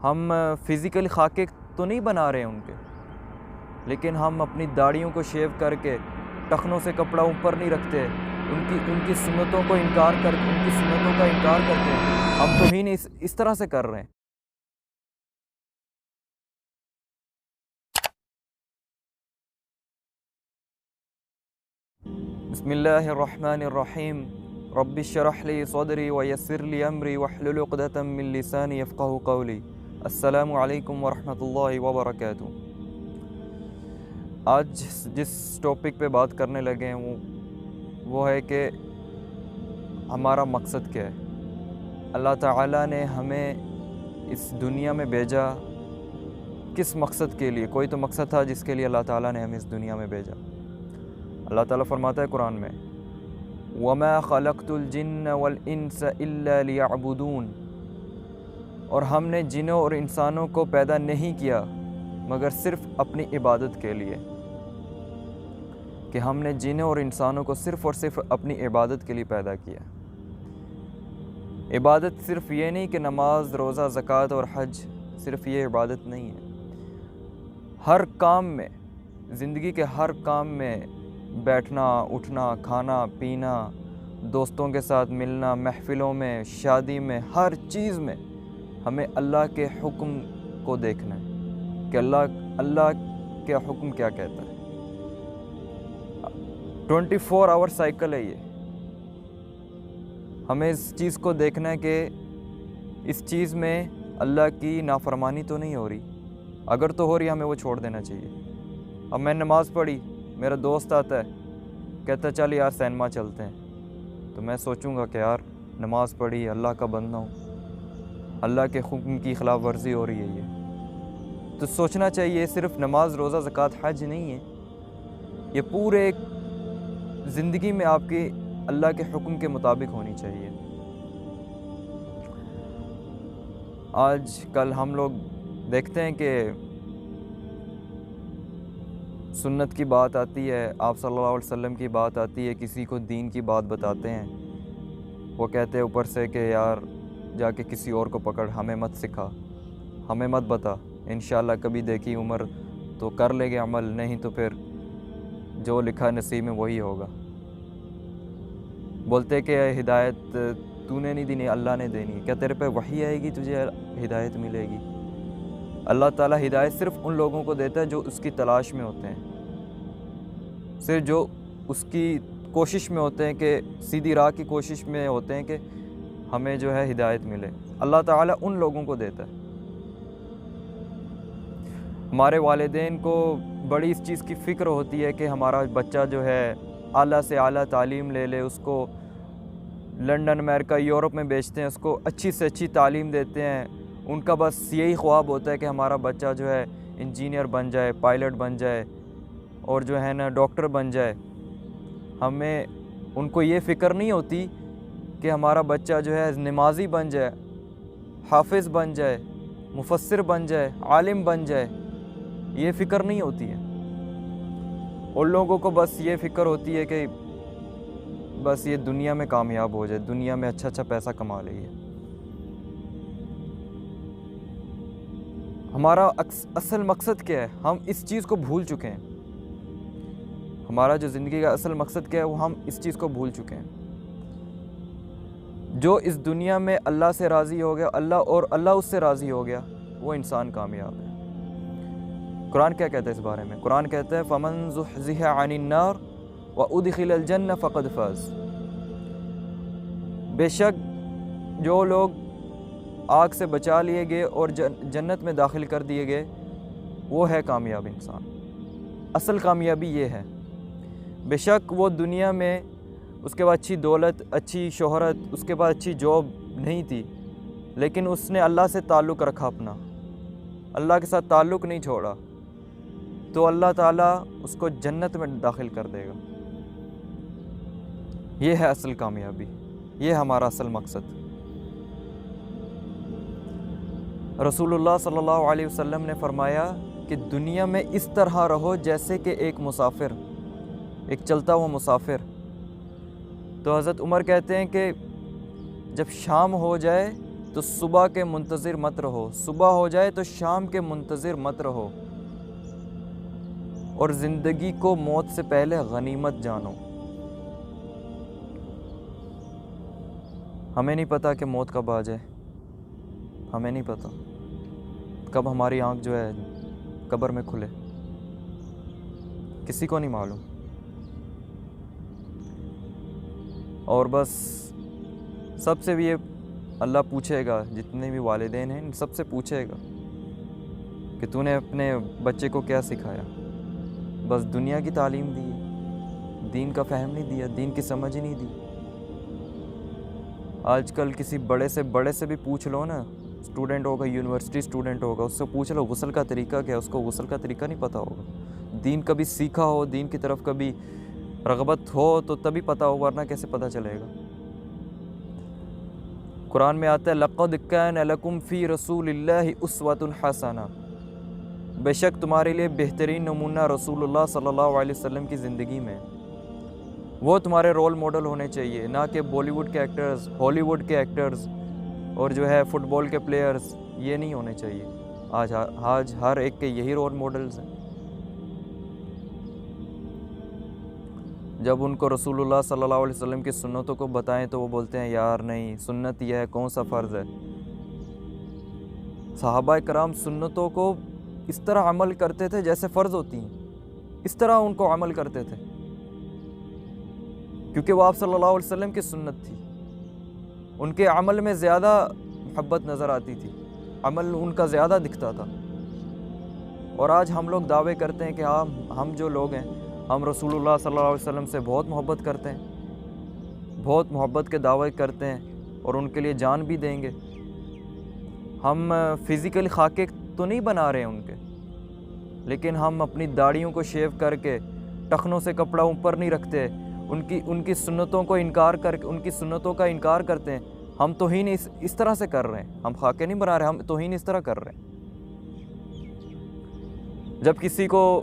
ہم فزیکلی خاکے تو نہیں بنا رہے ان کے، لیکن ہم اپنی داڑھیوں کو شیو کر کے ٹخنوں سے کپڑا اوپر نہیں رکھتے، ان کی سنتوں کا انکار کرتے ہیں۔ ہم توہین اس طرح سے کر رہے ہیں۔ بسم اللہ الرحمن الرحیم، رب اشرح لی صدری ویسر لی امری واحلل عقدۃ من لسانی یفقہوا قولی۔ السلام علیکم ورحمۃ اللہ وبرکاتہ۔ آج جس ٹاپک پہ بات کرنے لگے ہیں وہ ہے کہ ہمارا مقصد کیا ہے۔ اللہ تعالیٰ نے ہمیں اس دنیا میں بھیجا کس مقصد کے لیے؟ کوئی تو مقصد تھا جس کے لیے اللہ تعالیٰ نے ہمیں اس دنیا میں بھیجا۔ اللہ تعالیٰ فرماتا ہے قرآن میں، وَمَا خَلَقْتُ الْجِنَّ وَالْإِنسَ إِلَّا لِيَعْبُدُونَ، اور ہم نے جنوں اور انسانوں کو پیدا نہیں کیا مگر صرف اپنی عبادت کے لیے، کہ ہم نے جنوں اور انسانوں کو صرف اور صرف اپنی عبادت کے لیے پیدا کیا۔ عبادت صرف یہ نہیں کہ نماز، روزہ، زکوٰۃ اور حج، صرف یہ عبادت نہیں ہے۔ ہر کام میں، زندگی کے ہر کام میں بیٹھنا، اٹھنا، کھانا، پینا، دوستوں کے ساتھ ملنا، محفلوں میں، شادی میں، ہر چیز میں ہمیں اللہ کے حکم کو دیکھنا ہے کہ اللہ کا حکم کیا کہتا ہے۔ 24 آور سائیکل ہے یہ۔ ہمیں اس چیز کو دیکھنا ہے کہ اس چیز میں اللہ کی نافرمانی تو نہیں ہو رہی، اگر تو ہو رہی ہمیں وہ چھوڑ دینا چاہیے۔ اب میں نماز پڑھی، میرا دوست آتا ہے کہتا ہے چل یار سینما چلتے ہیں، تو میں سوچوں گا کہ یار نماز پڑھی، اللہ کا بندہ ہوں، اللہ کے حکم کی خلاف ورزی ہو رہی ہے یہ۔ تو سوچنا چاہیے صرف نماز، روزہ، زکوٰۃ، حج نہیں ہے، یہ پورے زندگی میں آپ کی اللہ کے حکم کے مطابق ہونی چاہیے۔ آج کل ہم لوگ دیکھتے ہیں کہ سنت کی بات آتی ہے، آپ صلی اللہ علیہ وسلم کی بات آتی ہے، کسی کو دین کی بات بتاتے ہیں، وہ کہتے ہیں اوپر سے کہ یار جا کے کسی اور کو پکڑ، ہمیں مت سکھا، ہمیں مت بتا، انشاءاللہ کبھی دیکھی عمر تو کر لے گے عمل، نہیں تو پھر جو لکھا نصیب میں وہی ہوگا۔ بولتے کہ ہدایت تو نے نہیں دینی، اللہ نے دینی ہے، کیا تیرے پہ وحی آئے گی تجھے ہدایت ملے گی؟ اللہ تعالیٰ ہدایت صرف ان لوگوں کو دیتا ہے جو اس کی تلاش میں ہوتے ہیں، صرف جو اس کی کوشش میں ہوتے ہیں، کہ سیدھی راہ کی کوشش میں ہوتے ہیں کہ ہمیں جو ہے ہدایت ملے، اللہ تعالیٰ ان لوگوں کو دیتا ہے۔ ہمارے والدین کو بڑی اس چیز کی فکر ہوتی ہے کہ ہمارا بچہ جو ہے اعلیٰ سے اعلیٰ تعلیم لے لے، اس کو لنڈن، امریکہ، یورپ میں بھیجتے ہیں، اس کو اچھی سے اچھی تعلیم دیتے ہیں۔ ان کا بس یہی خواب ہوتا ہے کہ ہمارا بچہ جو ہے انجینئر بن جائے، پائلٹ بن جائے، اور جو ہے نا ڈاکٹر بن جائے۔ ہمیں ان کو یہ فکر نہیں ہوتی کہ ہمارا بچہ جو ہے نمازی بن جائے، حافظ بن جائے، مفسر بن جائے، عالم بن جائے، یہ فکر نہیں ہوتی ہے۔ ان لوگوں کو بس یہ فکر ہوتی ہے کہ بس یہ دنیا میں کامیاب ہو جائے، دنیا میں اچھا پیسہ کما لے۔ ہمارا اصل مقصد کیا ہے؟ ہم اس چیز کو بھول چکے ہیں۔ ہمارا جو زندگی کا اصل مقصد کیا ہے وہ ہم اس چیز کو بھول چکے ہیں۔ جو اس دنیا میں اللہ سے راضی ہو گیا، اللہ اس سے راضی ہو گیا، وہ انسان کامیاب ہے۔ قرآن کیا کہتا ہے اس بارے میں؟ قرآن کہتا ہے فَمَن زُحْزِحَ عَنِ النَّارِ وَأُدْخِلَ الْجَنَّةَ فَقَدْ فَازَ، بے شک جو لوگ آگ سے بچا لیے گئے اور جنت میں داخل کر دیے گئے، وہ ہے کامیاب انسان۔ اصل کامیابی یہ ہے۔ بے شک وہ دنیا میں اس کے بعد اچھی دولت، اچھی شہرت، اس کے بعد اچھی جاب نہیں تھی، لیکن اس نے اللہ سے تعلق رکھا، اپنا اللہ کے ساتھ تعلق نہیں چھوڑا، تو اللہ تعالیٰ اس کو جنت میں داخل کر دے گا۔ یہ ہے اصل کامیابی، یہ ہمارا اصل مقصد۔ رسول اللہ صلی اللہ علیہ وسلم نے فرمایا کہ دنیا میں اس طرح رہو جیسے کہ ایک مسافر، ایک چلتا ہوا مسافر۔ تو حضرت عمر کہتے ہیں کہ جب شام ہو جائے تو صبح کے منتظر مت رہو، صبح ہو جائے تو شام کے منتظر مت رہو، اور زندگی کو موت سے پہلے غنیمت جانو۔ ہمیں نہیں پتہ کہ موت کب آ جائے، ہمیں نہیں پتہ کب ہماری آنکھ جو ہے قبر میں کھلے، کسی کو نہیں معلوم۔ اور بس سب سے بھی یہ اللہ پوچھے گا، جتنے بھی والدین ہیں ان سب سے پوچھے گا کہ تو نے اپنے بچے کو کیا سکھایا؟ بس دنیا کی تعلیم دی، دین کا فہم نہیں دیا، دین کی سمجھ ہی نہیں دی۔ آج کل کسی بڑے سے بھی پوچھ لو نا، اسٹوڈنٹ ہوگا، یونیورسٹی اسٹوڈنٹ ہوگا، اس سے پوچھ لو غسل کا طریقہ کیا، اس کو غسل کا طریقہ نہیں پتہ ہوگا۔ دین کبھی سیکھا ہو، دین کی طرف کبھی رغبت ہو تو تبھی پتہ ہو، ورنہ کیسے پتہ چلے گا؟ قرآن میں آتا ہے لَقَدْ كَانَ لَكُمْ فِي رَسُولِ اللَّهِ أُسْوَةٌ حَسَنَةٌ، بے شک تمہارے لیے بہترین نمونہ رسول اللہ صلی اللہ علیہ وسلم کی زندگی میں، وہ تمہارے رول ماڈل ہونے چاہیے، نہ کہ بالی ووڈ کے ایکٹرز، ہالی ووڈ کے ایکٹرز، اور جو ہے فٹ بال کے پلیئرز، یہ نہیں ہونے چاہیے۔ آج ہر ایک کے یہی رول ماڈلز ہیں۔ جب ان کو رسول اللہ صلی اللہ علیہ وسلم کی سنتوں کو بتائیں تو وہ بولتے ہیں یار نہیں، سنت یہ ہے، کون سا فرض ہے؟ صحابہ کرام سنتوں کو اس طرح عمل کرتے تھے جیسے فرض ہوتی ہیں، اس طرح ان کو عمل کرتے تھے، کیونکہ وہ آپ صلی اللہ علیہ وسلم کی سنت تھی۔ ان کے عمل میں زیادہ محبت نظر آتی تھی، عمل ان کا زیادہ دکھتا تھا۔ اور آج ہم لوگ دعوے کرتے ہیں کہ ہم جو لوگ ہیں، ہم رسول اللہ صلی اللہ علیہ وسلم سے بہت محبت کرتے ہیں، بہت محبت کے دعوے کرتے ہیں، اور ان کے لیے جان بھی دیں گے۔ ہم فزیکل خاکے تو نہیں بنا رہے ہیں ان کے، لیکن ہم اپنی داڑھیوں کو شیو کر کے ٹخنوں سے کپڑا اوپر نہیں رکھتے، ان کی سنتوں کو انکار کر کے، ان کی سنتوں کا انکار کرتے ہیں۔ ہم توہین اس طرح سے کر رہے ہیں، ہم خاکے نہیں بنا رہے، ہم توہین اس طرح کر رہے ہیں۔ جب کسی کو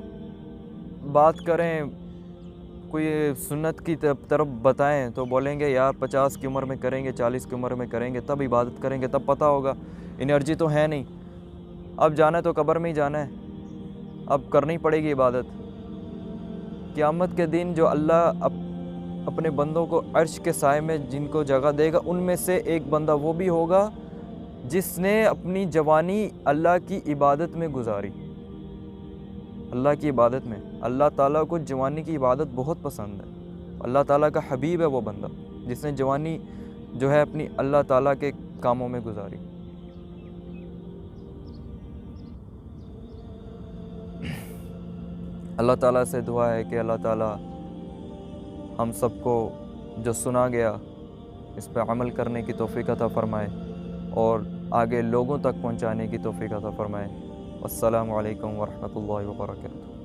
بات کریں، کوئی سنت کی طرف بتائیں تو بولیں گے یار 50 کی عمر میں کریں گے، 40 کی عمر میں کریں گے، تب عبادت کریں گے، تب پتہ ہوگا، انرجی تو ہے نہیں، اب جانا ہے تو قبر میں ہی جانا ہے، اب کرنی پڑے گی عبادت۔ قیامت کے دن جو اللہ اپنے بندوں کو عرش کے سائے میں جن کو جگہ دے گا، ان میں سے ایک بندہ وہ بھی ہوگا جس نے اپنی جوانی اللہ کی عبادت میں گزاری، اللہ کی عبادت میں۔ اللہ تعالیٰ کو جوانی کی عبادت بہت پسند ہے، اللہ تعالیٰ کا حبیب ہے وہ بندہ جس نے جوانی جو ہے اپنی اللہ تعالیٰ کے کاموں میں گزاری۔ اللہ تعالیٰ سے دعا ہے کہ اللہ تعالیٰ ہم سب کو جو سنا گیا اس پہ عمل کرنے کی توفیق عطا فرمائے، اور آگے لوگوں تک پہنچانے کی توفیق عطا فرمائے۔ السلام علیکم ورحمۃ اللہ وبرکاتہ۔